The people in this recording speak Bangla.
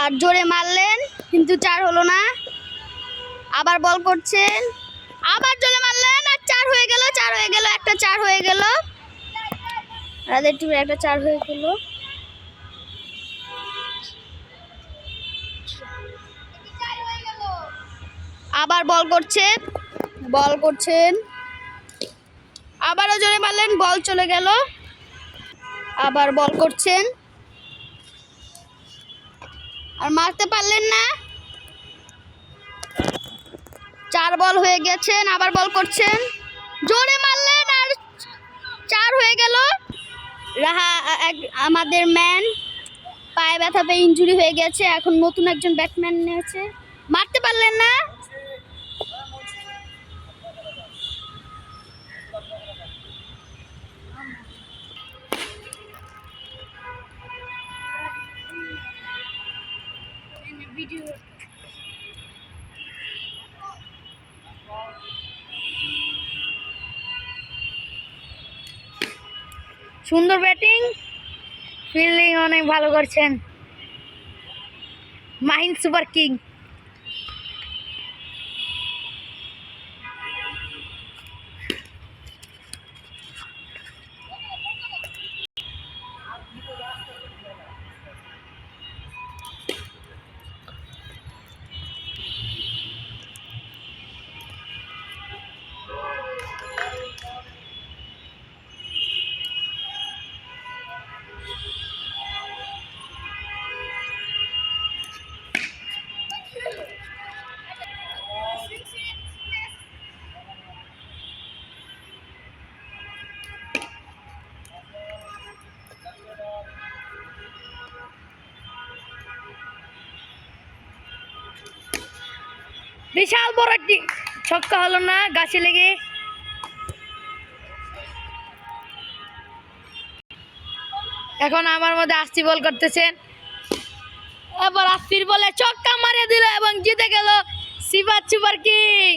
আর জোরে মারলেন কিন্তু 4 হলো না। আবার বল করছেন, আবার জোরে মারলেন আর 4 হয়ে গেল, 4 হয়ে গেল, একটা 4 হয়ে গেল, রাদের টিমের একটা 4 হয়ে গেল। আবার বল করছেন, আবারও জোরে মারলেন, বল চলে গেল। আবার বল করছেন আর মারতে পারলেন না। 4 বল হয়ে গেছেন, আবার বল করছেন, জোরে মারলেন আর 4 হয়ে গেল। রাহা আমাদের ম্যান পায়ে ব্যথা পেয়ে ইনজুরি হয়ে গেছে, এখন নতুন একজন ব্যাটসম্যান নিয়েছে, মারতে পারলেন না। সুন্দর ব্যাটিং, ফিল্ডিং অনেক ভালো করছেন মাহিন সুপার কিং। বিশাল বড় একটি ছক্কা হলো না, গাছে লেগে। এখন আমার মধ্যে আস্তি বল করতেছেন, এবার আস্তির বলে ছক্কা মারিয়ে দিল এবং জিতে গেল সিফাত সুপার কিং।